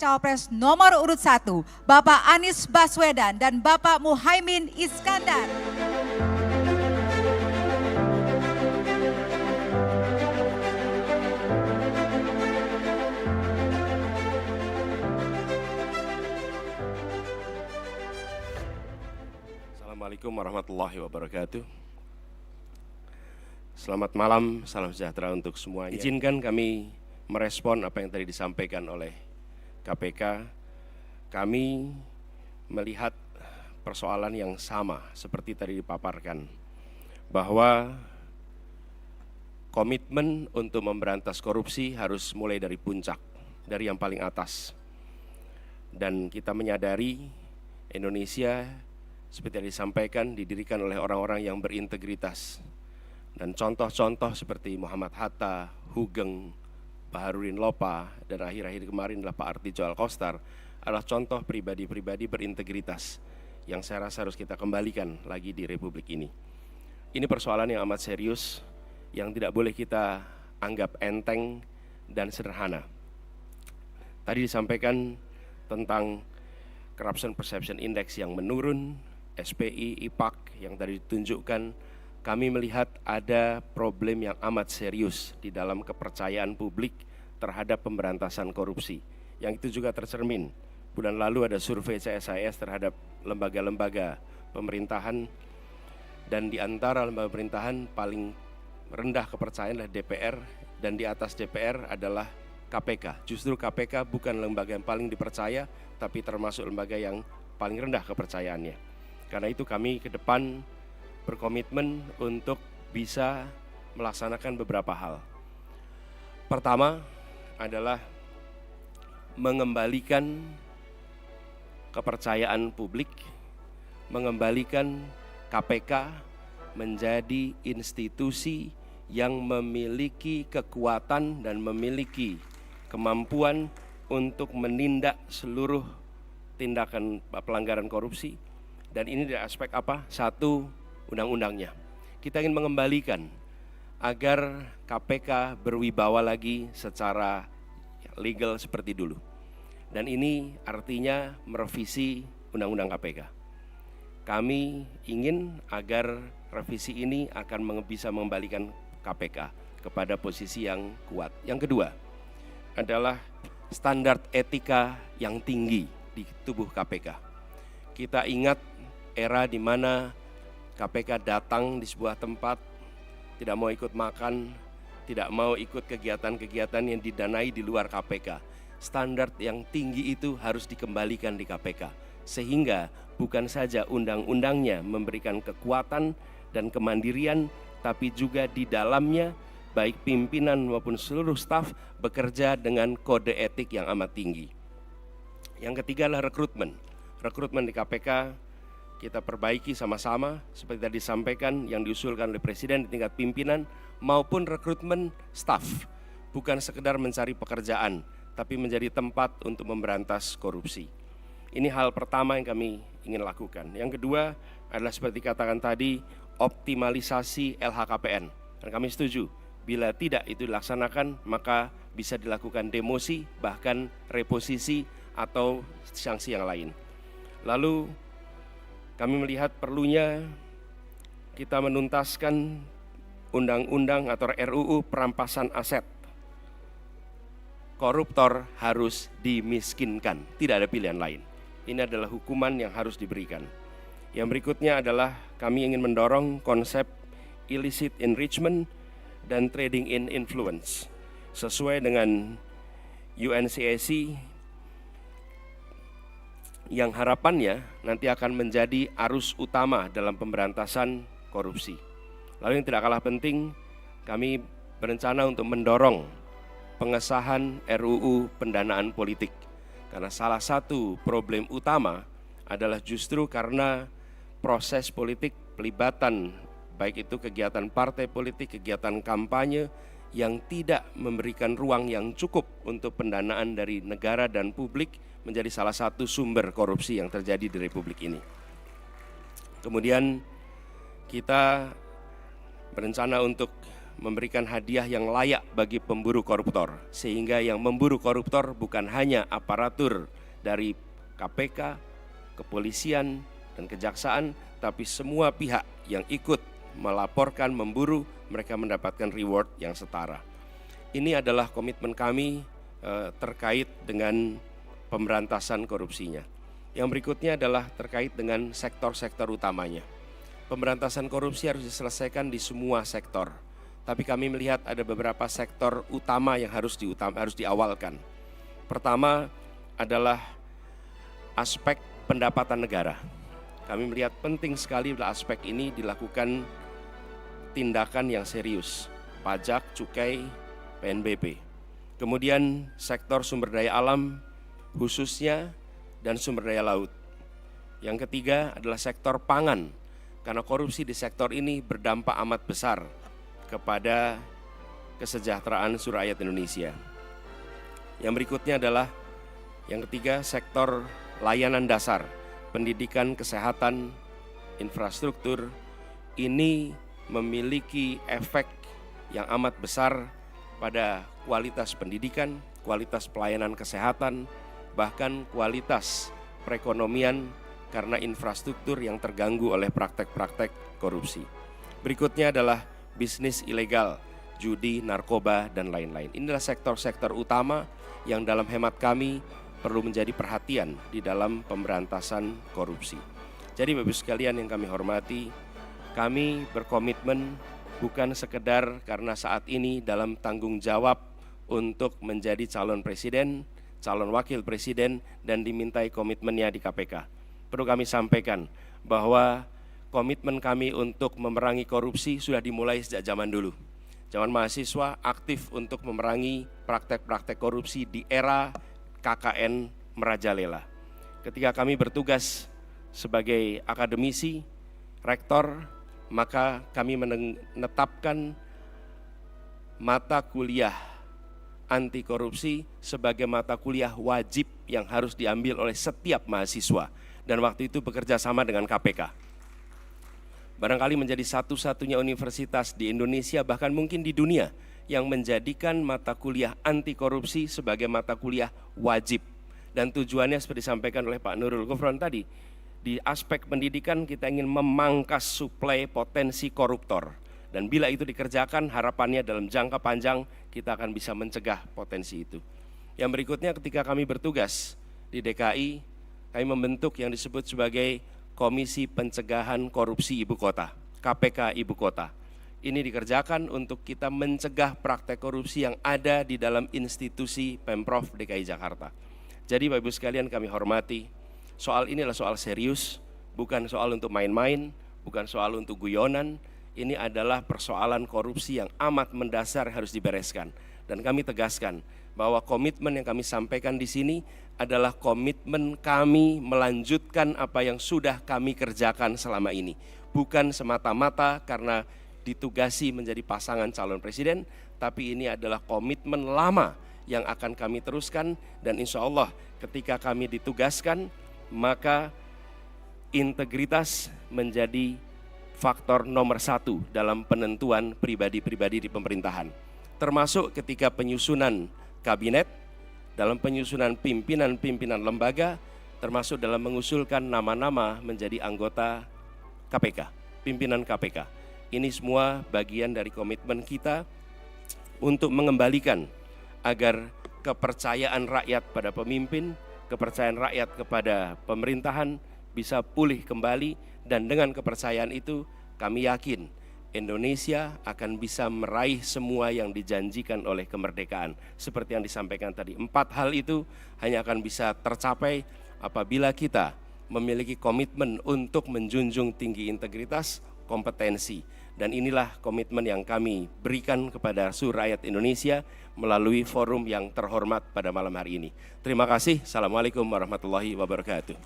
Cawapres nomor urut 1, Bapak Anies Baswedan dan Bapak Muhaimin Iskandar. Assalamualaikum warahmatullahi wabarakatuh. Selamat malam, salam sejahtera untuk semuanya. Izinkan kami merespon apa yang tadi disampaikan oleh KPK. Kami melihat persoalan yang sama seperti tadi dipaparkan, bahwa komitmen untuk memberantas korupsi harus mulai dari puncak, dari yang paling atas. Dan kita menyadari Indonesia seperti yang disampaikan didirikan oleh orang-orang yang berintegritas. Dan contoh-contoh seperti Muhammad Hatta, Hugeng, Baharudin Lopa, dan akhir-akhir kemarin adalah Pak Artijo Alkostar adalah contoh pribadi-pribadi berintegritas yang saya rasa harus kita kembalikan lagi di Republik ini. Ini persoalan yang amat serius yang tidak boleh kita anggap enteng dan sederhana. Tadi disampaikan tentang Corruption Perception Index yang menurun, SPI, IPAK yang tadi ditunjukkan. Kami melihat ada problem yang amat serius di dalam kepercayaan publik terhadap pemberantasan korupsi. Yang itu juga tercermin. Bulan lalu ada survei CSIS terhadap lembaga-lembaga pemerintahan, dan di antara lembaga pemerintahan paling rendah kepercayaan adalah DPR, dan di atas DPR adalah KPK. Justru KPK bukan lembaga yang paling dipercaya, tapi termasuk lembaga yang paling rendah kepercayaannya. Karena itu kami ke depan berkomitmen untuk bisa melaksanakan beberapa hal. Pertama adalah mengembalikan kepercayaan publik, mengembalikan KPK menjadi institusi yang memiliki kekuatan dan memiliki kemampuan untuk menindak seluruh tindakan pelanggaran korupsi. Dan ini dari aspek apa? Satu, undang-undangnya. Kita ingin mengembalikan agar KPK berwibawa lagi secara legal seperti dulu. Dan ini artinya merevisi undang-undang KPK. Kami ingin agar revisi ini akan bisa mengembalikan KPK kepada posisi yang kuat. Yang kedua adalah standar etika yang tinggi di tubuh KPK. Kita ingat era di mana KPK datang di sebuah tempat, tidak mau ikut makan, tidak mau ikut kegiatan-kegiatan yang didanai di luar KPK. Standar yang tinggi itu harus dikembalikan di KPK, sehingga bukan saja undang-undangnya memberikan kekuatan dan kemandirian, tapi juga di dalamnya baik pimpinan maupun seluruh staf bekerja dengan kode etik yang amat tinggi. Yang ketiga adalah rekrutmen. Rekrutmen di KPK kita perbaiki sama-sama seperti tadi disampaikan yang diusulkan oleh Presiden di tingkat pimpinan maupun rekrutmen staf. Bukan sekedar mencari pekerjaan, tapi menjadi tempat untuk memberantas korupsi. Ini hal pertama yang kami ingin lakukan. Yang kedua adalah seperti katakan tadi, optimalisasi LHKPN. Dan kami setuju, bila tidak itu dilaksanakan maka bisa dilakukan demosi, bahkan reposisi atau sanksi yang lain. Lalu kami melihat perlunya kita menuntaskan undang-undang atau RUU perampasan aset. Koruptor harus dimiskinkan, tidak ada pilihan lain. Ini adalah hukuman yang harus diberikan. Yang berikutnya adalah kami ingin mendorong konsep illicit enrichment dan trading in influence. Sesuai dengan UNCAC yang harapannya nanti akan menjadi arus utama dalam pemberantasan korupsi. Lalu yang tidak kalah penting, kami berencana untuk mendorong pengesahan RUU pendanaan politik. Karena salah satu problem utama adalah justru karena proses politik, pelibatan baik itu kegiatan partai politik, kegiatan kampanye yang tidak memberikan ruang yang cukup untuk pendanaan dari negara dan publik menjadi salah satu sumber korupsi yang terjadi di Republik ini. Kemudian kita berencana untuk memberikan hadiah yang layak bagi pemburu koruptor, sehingga yang memburu koruptor bukan hanya aparatur dari KPK, kepolisian, dan kejaksaan, tapi semua pihak yang ikut melaporkan, memburu, mereka mendapatkan reward yang setara. Ini adalah komitmen kami terkait dengan pemberantasan korupsinya. Yang berikutnya adalah terkait dengan sektor-sektor utamanya. Pemberantasan korupsi harus diselesaikan di semua sektor. Tapi kami melihat ada beberapa sektor utama yang harus diawalkan. Pertama adalah aspek pendapatan negara. Kami melihat penting sekali adalah aspek ini dilakukan tindakan yang serius. Pajak, cukai, PNBP. Kemudian sektor sumber daya alam khususnya dan sumber daya laut. Yang ketiga adalah sektor pangan. Karena korupsi di sektor ini berdampak amat besar kepada kesejahteraan seluruh rakyat Indonesia. Yang berikutnya adalah yang ketiga, sektor layanan dasar, pendidikan, kesehatan, infrastruktur. Ini memiliki efek yang amat besar pada kualitas pendidikan, kualitas pelayanan kesehatan, bahkan kualitas perekonomian karena infrastruktur yang terganggu oleh praktek-praktek korupsi. Berikutnya adalah bisnis ilegal, judi, narkoba, dan lain-lain. Inilah sektor-sektor utama yang dalam hemat kami perlu menjadi perhatian di dalam pemberantasan korupsi. Jadi Bapak-Ibu sekalian yang kami hormati, kami berkomitmen bukan sekedar karena saat ini dalam tanggung jawab untuk menjadi calon presiden, calon wakil presiden, dan dimintai komitmennya di KPK. Perlu kami sampaikan bahwa komitmen kami untuk memerangi korupsi sudah dimulai sejak zaman dulu. Zaman mahasiswa aktif untuk memerangi praktek-praktek korupsi di era KKN merajalela. Ketika kami bertugas sebagai akademisi, rektor, maka kami menetapkan mata kuliah anti korupsi sebagai mata kuliah wajib yang harus diambil oleh setiap mahasiswa. Dan waktu itu bekerja sama dengan KPK. Barangkali menjadi satu-satunya universitas di Indonesia, bahkan mungkin di dunia, yang menjadikan mata kuliah anti korupsi sebagai mata kuliah wajib. Dan tujuannya seperti disampaikan oleh Pak Nurul Gufron tadi, di aspek pendidikan kita ingin memangkas suplai potensi koruptor. Dan bila itu dikerjakan, harapannya dalam jangka panjang kita akan bisa mencegah potensi itu. Yang berikutnya, ketika kami bertugas di DKI, kami membentuk yang disebut sebagai Komisi Pencegahan Korupsi Ibu Kota, KPK Ibu Kota. Ini dikerjakan untuk kita mencegah praktek korupsi yang ada di dalam institusi Pemprov DKI Jakarta. Jadi Bapak-Ibu sekalian kami hormati, soal ini adalah soal serius, bukan soal untuk main-main, bukan soal untuk guyonan. Ini adalah persoalan korupsi yang amat mendasar harus dibereskan. Dan kami tegaskan bahwa komitmen yang kami sampaikan di sini adalah komitmen kami melanjutkan apa yang sudah kami kerjakan selama ini. Bukan semata-mata karena ditugasi menjadi pasangan calon presiden, tapi ini adalah komitmen lama yang akan kami teruskan. Dan insya Allah ketika kami ditugaskan, maka integritas menjadi faktor nomor 1 dalam penentuan pribadi-pribadi di pemerintahan. Termasuk ketika penyusunan kabinet, dalam penyusunan pimpinan-pimpinan lembaga, termasuk dalam mengusulkan nama-nama menjadi anggota KPK, pimpinan KPK. Ini semua bagian dari komitmen kita untuk mengembalikan agar kepercayaan rakyat pada pemimpin, kepercayaan rakyat kepada pemerintahan bisa pulih kembali. Dan dengan kepercayaan itu kami yakin Indonesia akan bisa meraih semua yang dijanjikan oleh kemerdekaan. Seperti yang disampaikan tadi, 4 hal itu hanya akan bisa tercapai apabila kita memiliki komitmen untuk menjunjung tinggi integritas, kompetensi. Dan inilah komitmen yang kami berikan kepada seluruh rakyat Indonesia melalui forum yang terhormat pada malam hari ini. Terima kasih. Assalamualaikum warahmatullahi wabarakatuh.